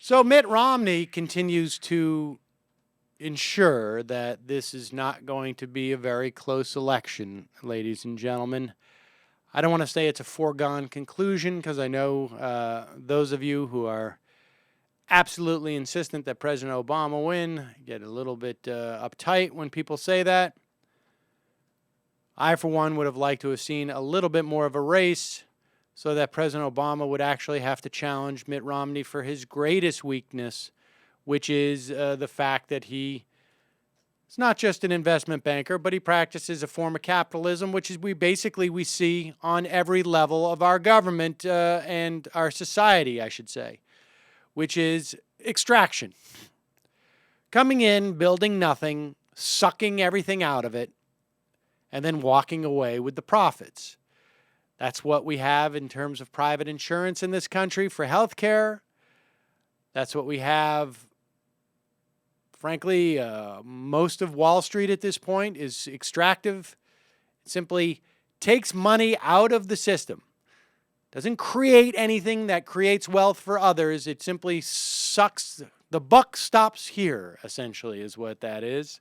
So Mitt Romney continues to ensure that this is not going to be a very close election, ladies and gentlemen. I don't want to say it's a foregone conclusion because I know those of you who are absolutely insistent that President Obama win get a little bit uptight when people say that. I, for one, would have liked to have seen a little bit more of a race so that President Obama would actually have to challenge Mitt Romney for his greatest weakness, which is the fact that he is not just an investment banker, but he practices a form of capitalism, which is we see on every level of our government and our society, I should say, which is extraction. Coming in, building nothing, sucking everything out of it, and then walking away with the profits. That's what we have in terms of private insurance in this country for health care. That's what we have. Frankly, most of Wall Street at this point is extractive. It simply takes money out of the system. Doesn't create anything that creates wealth for others. It simply sucks. The buck stops here, essentially, is what that is.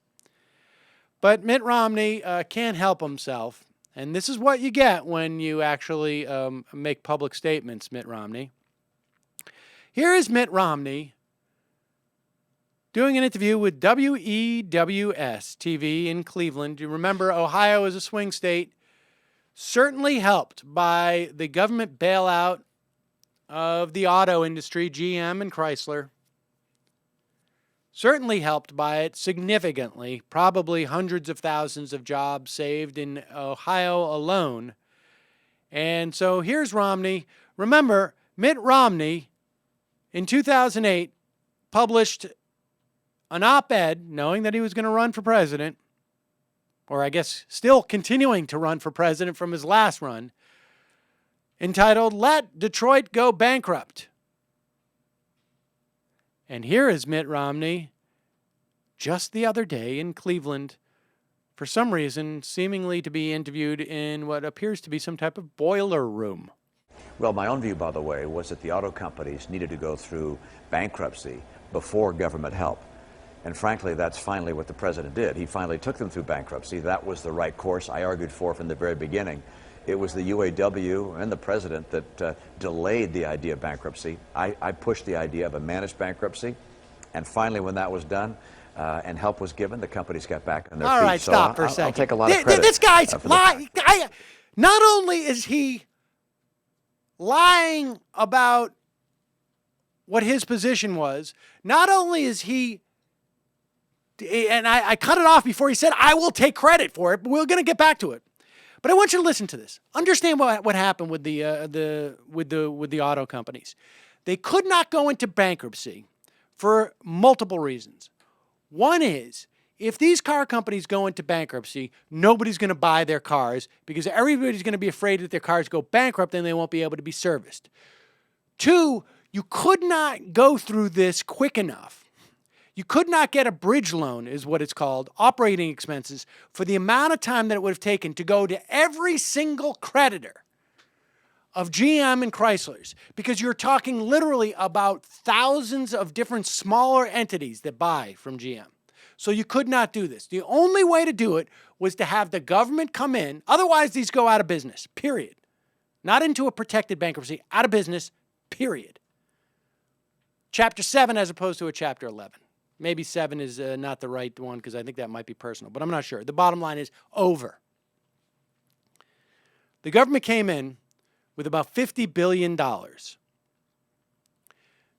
But Mitt Romney can't help himself. And this is what you get when you actually make public statements, Mitt Romney. Here is Mitt Romney doing an interview with WEWS TV in Cleveland. You remember, Ohio is a swing state, certainly helped by the government bailout of the auto industry, GM and Chrysler. Certainly helped by it significantly, probably hundreds of thousands of jobs saved in Ohio alone. And so here's Romney. Remember, Mitt Romney in 2008 published an op-ed knowing that he was going to run for president, or I guess still continuing to run for president from his last run, entitled, "Let Detroit Go Bankrupt." And here is Mitt Romney just the other day in Cleveland, for some reason, seemingly to be interviewed in what appears to be some type of boiler room. Well, my own view, by the way, was that the auto companies needed to go through bankruptcy before government help. And frankly, that's finally what the president did. He finally took them through bankruptcy. That was the right course I argued for from the very beginning. It was the UAW and the president that delayed the idea of bankruptcy. I pushed the idea of a managed bankruptcy. And finally, when that was done and help was given, the companies got back on their feet. All right, so stop for a second. I'll take a lot of credit. This guy's lying. Not only is he lying about what his position was, not only is he, and I cut it off before he said, I will take credit for it, but we're going to get back to it. But I want you to listen to this. Understand what happened with the auto companies. They could not go into bankruptcy for multiple reasons. One is, if these car companies go into bankruptcy, nobody's going to buy their cars because everybody's going to be afraid that their cars go bankrupt and they won't be able to be serviced. Two, you could not go through this quick enough. You could not get a bridge loan, is what it's called, operating expenses, for the amount of time that it would have taken to go to every single creditor of GM and Chrysler's, because you're talking literally about thousands of different smaller entities that buy from GM. So you could not do this. The only way to do it was to have the government come in. Otherwise, these go out of business, period. Not into a protected bankruptcy, out of business, period. Chapter 7 as opposed to a Chapter 11. Maybe 7 is not the right one because I think that might be personal, but I'm not sure. The bottom line is over. The government came in with about $50 billion.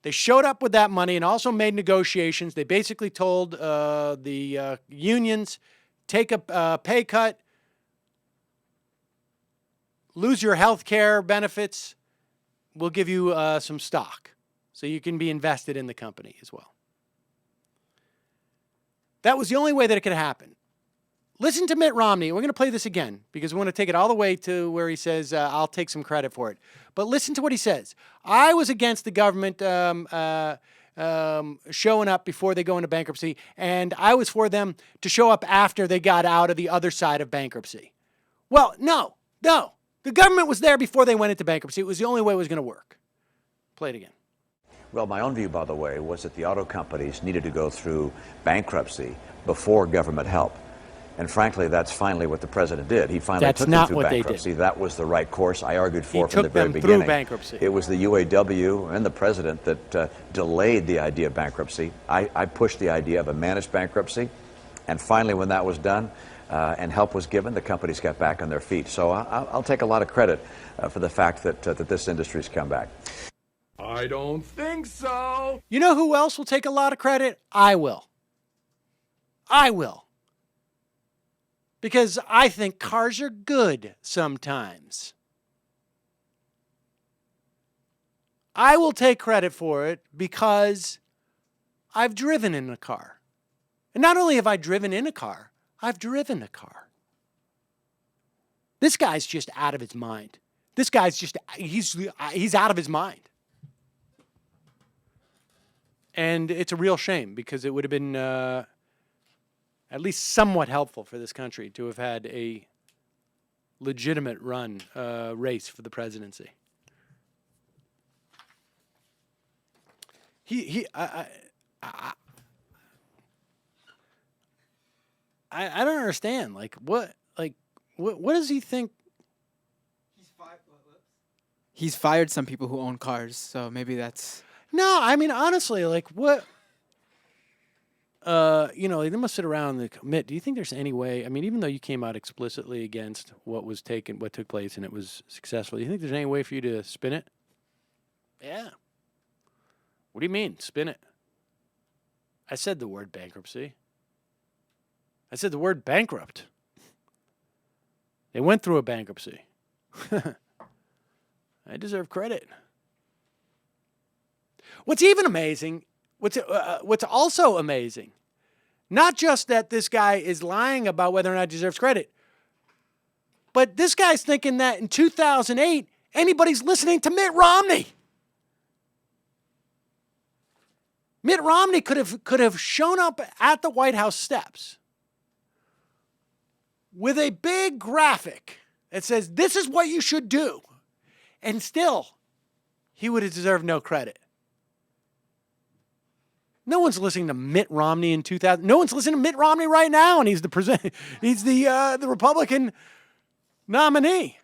They showed up with that money and also made negotiations. They basically told the unions, take a pay cut, lose your health care benefits, we'll give you some stock so you can be invested in the company as well. That was the only way that it could happen. Listen to Mitt Romney. We're going to play this again because we want to take it all the way to where he says, I'll take some credit for it. But listen to what he says. I was against the government showing up before they go into bankruptcy, and I was for them to show up after they got out of the other side of bankruptcy. Well, no. The government was there before they went into bankruptcy. It was the only way it was going to work. Play it again. Well, my own view, by the way, was that the auto companies needed to go through bankruptcy before government help. And frankly, that's finally what the president did. He finally That's took them not through what they bankruptcy. did. That was the right course I argued for He from the took very them through beginning. bankruptcy. It was the UAW and the president that delayed the idea of bankruptcy. I pushed the idea of a managed bankruptcy. And finally, when that was done and help was given, the companies got back on their feet. So I'll take a lot of credit for the fact that this industry's come back. I don't think so. You know who else will take a lot of credit? I will. I will. Because I think cars are good sometimes. I will take credit for it because I've driven in a car. And not only have I driven in a car, I've driven a car. This guy's just out of his mind. This guy's just, he's out of his mind. And it's a real shame because it would have been at least somewhat helpful for this country to have had a legitimate race for the presidency. I don't understand. What does he think? He's fired some people who own cars, so maybe that's... No, I mean, honestly, what? They must sit around and commit. Do you think there's any way? I mean, even though you came out explicitly against what took place, and it was successful, do you think there's any way for you to spin it? Yeah. What do you mean, spin it? I said the word bankruptcy. I said the word bankrupt. They went through a bankruptcy. I deserve credit. What's even amazing, what's also amazing, not just that this guy is lying about whether or not he deserves credit, but this guy's thinking that in 2008, anybody's listening to Mitt Romney. Mitt Romney could have shown up at the White House steps with a big graphic that says, this is what you should do. And still, he would have deserved no credit. No one's listening to Mitt Romney in 2000. No one's listening to Mitt Romney right now, and he's the Republican nominee.